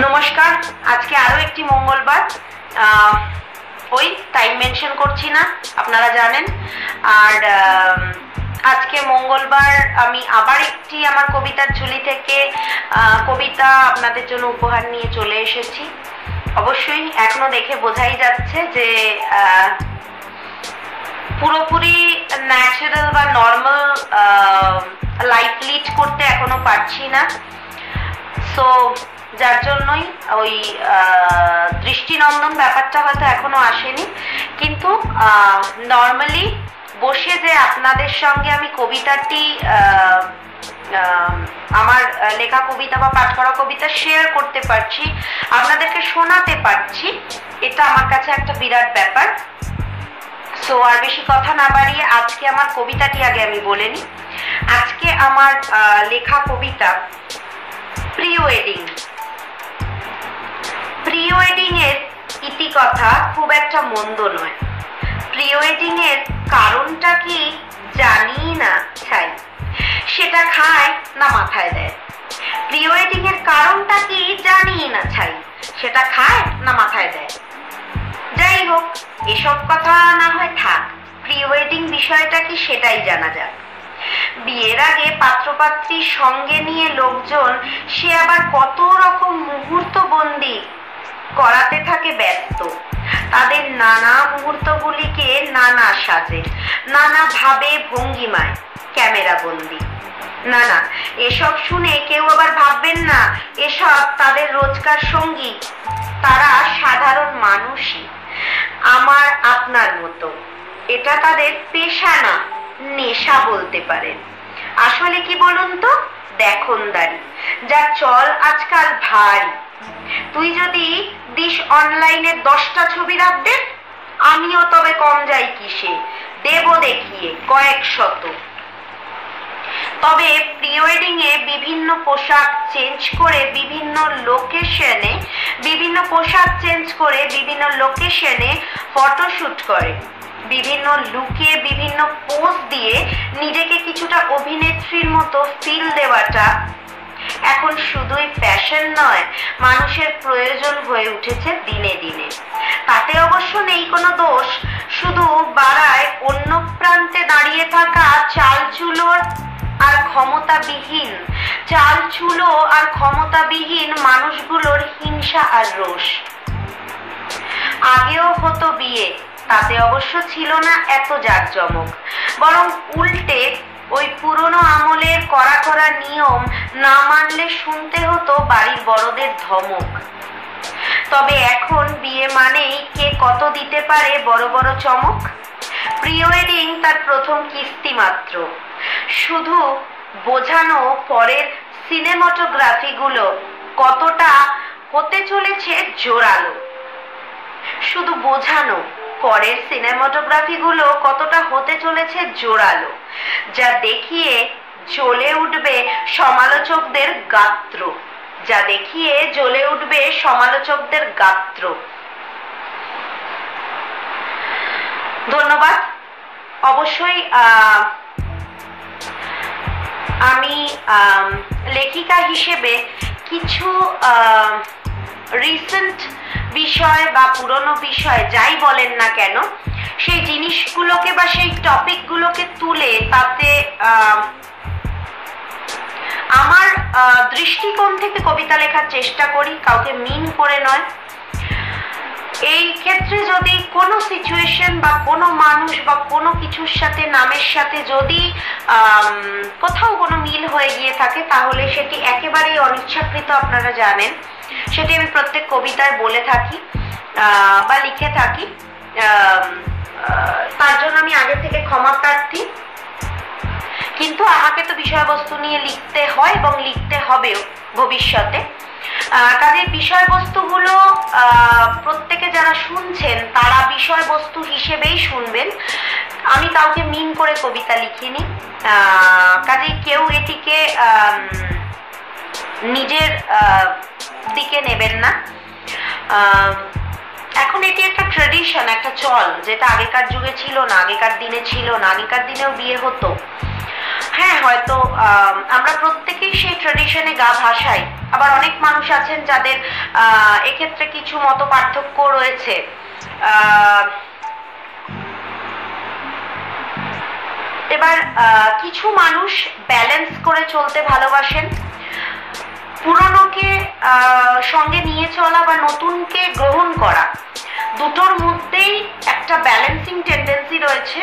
নমস্কার। আজকে আরো একটি মঙ্গলবার, ওই টাইম মেনশন করছি না, আপনারা জানেন। আর আজকে মঙ্গলবার আমি আবার একটি আমার কবিতার ঝুলি থেকে কবিতা আপনাদের জন্য উপহার নিয়ে চলে এসেছি। অবশ্যই এখনো দেখে বোঝাই যাচ্ছে যে পুরোপুরি ন্যাচারাল বা নর্মাল লাইফ লিড করতে এখনো পারছি না। সো যার জন্যই ওই দৃষ্টিনন্দন ব্যাপারটা হয়তো এখনো আসেনি, কিন্তু নর্মালি বসে যে আপনাদের সঙ্গে আমি কবিতাটি আমার লেখা কবিতা বা পাঠ করা কবিতা শেয়ার করতে পারছি, আপনাদেরকে শোনাতে পারছি, এটা আমার কাছে একটা বিরাট ব্যাপার। সো আর বেশি কথা না বাড়িয়ে আজকে আমার কবিতাটি আগে আমি বলে নিই। আজকে আমার লেখা কবিতা প্রি ওয়েডিং। প্রি ওয়েডিং এর ইতিকথা খুব একটা মন্দ নয়। প্রি ওয়েডিং এর কারণটা কি জানি না ছাই, সেটা খায় না মাথায় দেয়। প্রি ওয়েডিং এর কারণটা কি জানি না ছাই, সেটা খায় না মাথায় দেয়। যাই হোক, এসব কথা না হয় থাক, প্রি ওয়েডিং বিষয়টা কি সেটাই জানা যাক। বিয়ের আগে পাত্রপাত্রীর সঙ্গে নিয়ে লোকজন সে আবার কত রকম মুহূর্ত বন্দি করাতে থাকে ব্যস্ত। তাদের নানা মুহূর্তগুলিকে নানা সাজে, নানা ভাবে ভঙ্গিমায় ক্যামেরা বন্দি। না না, এসব শুনে কেউ আবার ভাববেন না এসব তাদের রোজকার সঙ্গী। তারা সাধারণ মানুষই, আমার আপনার মতো। এটা তাদের পেশা না, নেশা বলতে পারেন। আসলে কি বলুন তো, দেখনদারি, যার চল আজকাল ভারী। তুই যদি দিস অনলাইনে 10টা ছবি আপডেট, আমিও তবে কম যাই কিসে, দেব দেখিয়ে কয়েক শত। তবে প্রি ওয়েডিং এ বিভিন্ন পোশাক চেঞ্জ করে বিভিন্ন লোকেশনে ফটোশুট করে, বিভিন্ন লুকে বিভিন্ন পোজ দিয়ে নিজেকে কিছুটা অভিনেত্রীর মতো ফিল দেওয়াটা এখন শুধুই ফ্যাশন নয়, মানুষের প্রয়োজন হয়ে উঠেছে দিনে দিনে। তাতে অবশ্য নেই কোনো দোষ, শুধু বাড়ায় অন্য প্রান্তে দাঁড়িয়ে থাকা চালচুলো আর ক্ষমতাবিহীন মানুষগুলোর হিংসা আর রোষ। আগেও হতো বিয়ে, তাতে অবশ্য ছিল না এত জাঁকজমক, বরং উল্টে ওই পুরনো আমলের কড়া নিয়ম না মানলে শুনতে হতো বাড়ির বড়দের ধমক। তবে এখন বিয়ে মানেই কে কত দিতে পারে বড় বড় চমক। প্রি ওয়েডিং তার প্রথম কিস্তি মাত্র, শুধু বোঝানো পরের সিনেমাটোগ্রাফি গুলো কতটা হতে চলেছে জোরালো। শুধু বোঝানো পরের সিনেমাটোগ্রাফি গুলো কতটা হতে চলেছে জোরালো, যা দেখিয়ে জ্বলে উঠবে সমালোচকদের গাত্র। ধন্যবাদ। অবশ্যই আমি লেখিকা হিসেবে কিছু রিসেন্ট বিষয় বা পুরনো বিষয় যাই বলেন না কেন, সেই জিনিসগুলোকে বা সেই টপিকগুলোকে তুলে তাতে আমার দৃষ্টিকোণ থেকে কবিতা লেখার চেষ্টা করি, কাউকে মিন করে নয়। এই ক্ষেত্রে যদি কোনো সিচুয়েশন বা কোনো মানুষ বা কোনো কিছুর সাথে, নামের সাথে যদি কোথাও কোনো মিল হয়ে গিয়ে থাকে, তাহলে সেটি একেবারেই অনিচ্ছাকৃত, আপনারা জানেন। সেটি আমি প্রত্যেক কবিতায় বলে থাকি বা লিখে থাকি, তার জন্য আমি আগে থেকে ক্ষমা প্রার্থী। কিন্তু আমাকে তো বিষয়বস্তু নিয়ে লিখতে হয় এবং লিখতে হবেও ভবিষ্যতে। কাজে বিষয়বস্তুগুলো প্রত্যেকে যারা শুনছেন তারা বিষয়বস্তু হিসেবেই শুনবেন। আমি কাউকে মিন করে কবিতা লিখিনি, কাজে কেউ এটিকে নিজের দিকে নেবেন না। এখন এটি একটা ট্র্যাডিশন, একটা চল, যেটা আগেকার যুগে ছিল না, আগেকার দিনে ছিল না। আগেকার দিনেও বিয়ে হতো, হ্যাঁ, হয়তো আমরা প্রত্যেকেই সেই ট্রেডিশনে গা ভাসাই, আবার অনেক মানুষ আছেন যাদের এক্ষেত্রে কিছু মত পার্থক্য রয়েছে। এবার কিছু মানুষ ব্যালেন্স করে চলতে ভালোবাসেন, পুরনোকে সঙ্গে নিয়ে চলা বা নতুনকে গ্রহণ করা, দুটোর মধ্যেই একটা ব্যালেন্সিং টেন্ডেন্সি রয়েছে।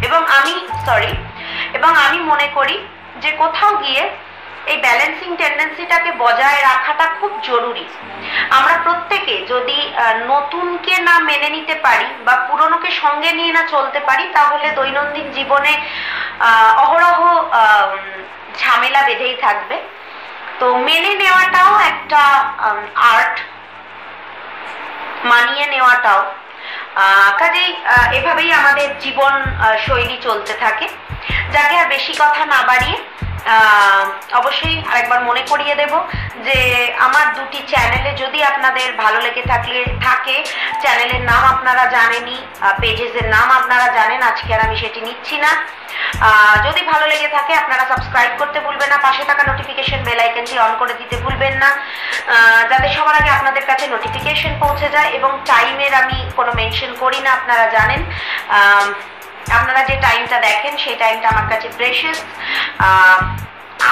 এবং আমি মনে করি যে কোথাও গিয়ে এই ব্যালেন্সিং টেন্ডেন্সিটাকে বজায় রাখাটা খুব জরুরি। আমরা প্রত্যেকে যদি নতুনকে না মেনে নিতে পারি বা পুরনোকে সঙ্গে নিয়ে না চলতে পারি, তাহলে দৈনন্দিন জীবনে অহরহ ঝামেলা বেঁধেই থাকবে। তো মেনে নেওয়াটাও একটা আর্ট, মানিয়ে নেওয়াটাও। কাজেই এভাবেই আমাদের জীবন শৈলী চলতে থাকে। যাকে আর বেশি কথা না বাড়িয়ে অবশ্যই আরেকবার মনে করিয়ে দেব যে আমার দুটি চ্যানেলে যদি আপনাদের ভালো লেগে থাকে, চ্যানেলের নাম আপনারা জানেনই, পেজেসের নাম আপনারা জানেন, আজকে আর আমি সেটি নিচ্ছি না। যদি ভালো লেগে থাকে আপনারা সাবস্ক্রাইব করতে ভুলবেন না, পাশে থাকা নোটিফিকেশন বেল আইকনটি অন করে দিতে ভুলবেন না, যাতে সবার আগে আপনাদের কাছে নোটিফিকেশন পৌঁছে যায়। এবং টাইমের আমি কোনো মেনশন করি না, আপনারা জানেন। আপনারা যে টাইমটা দেখেন সেই টাইমটা আমার কাছে প্রেশিয়াস।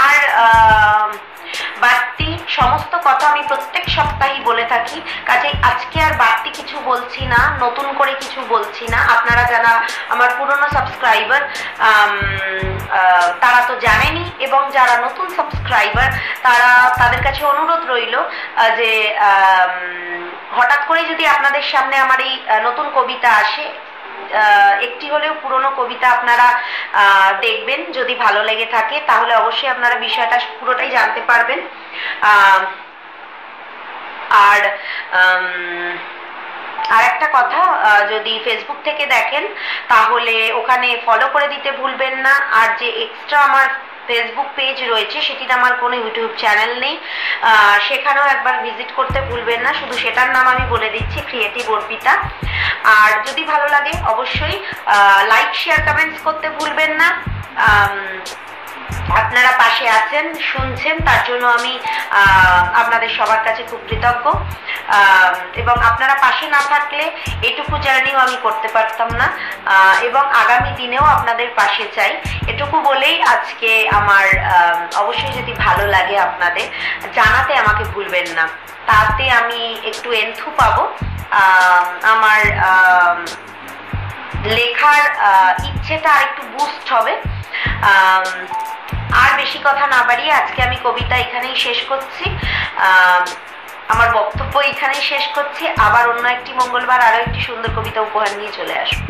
আর বাড়তি সমস্ত কথা আমি প্রত্যেক সপ্তাহেই বলে থাকি, কাজেই আজকে আর বাড়তি কিছু বলছি না, নতুন করে কিছু বলছি না। আপনারা যারা আমার পুরনো সাবস্ক্রাইবার তারা তো জানেনই, এবং যারা নতুন সাবস্ক্রাইবার তাদের কাছে অনুরোধ রইল যে হঠাৎ করে যদি আপনাদের সামনে আমার এই নতুন কবিতা আসে, একটি হলেও পুরনো কবিতা আপনারা দেখবেন। যদি ভালো লেগে থাকে তাহলে অবশ্যই আপনারা বিষয়টা পুরোটাই জানতে পারবেন। আর একটা কথা, যদি ফেসবুক থেকে দেখেন তাহলে ওখানে ফলো করে দিতে ভুলবেন না। আর যে এক্সট্রা আমার ফেসবুক পেজ রয়েছে, সেটির আমার কোনো ইউটিউব চ্যানেল নেই, সেখানেও একবার ভিজিট করতে ভুলবেন না। শুধু সেটার নাম আমি বলে দিচ্ছি, ক্রিয়েটিভ অর্পিতা। আর যদি ভালো লাগে অবশ্যই লাইক, শেয়ার, কমেন্টস করতে ভুলবেন না। আপনারা পাশে আছেন, শুনছেন, তার জন্য আমি আপনাদের সবার কাছে খুব কৃতজ্ঞ। এবং আপনারা পাশে না থাকলে এটুকু জার্নিও আমি করতে পারতাম না, এবং আগামী দিনেও আপনাদের পাশে চাই। এটুকু বলেই আজকে আমার অবশ্যই যদি ভালো লাগে আপনাদের জানাতে আমাকে ভুলবেন না, তাতে আমি একটু এন্থু পাবো, আমার লেখার ইচ্ছেটা আর একটু বুস্ট হবে। আর বেশি কথা না বাড়িয়ে আজকে আমি কবিতা এখানেই শেষ করছি, আমার বক্তব্য এখানেই শেষ করছি। আবার অন্য একটি মঙ্গলবার আরো একটি সুন্দর কবিতা উপহার নিয়ে চলে আসবো।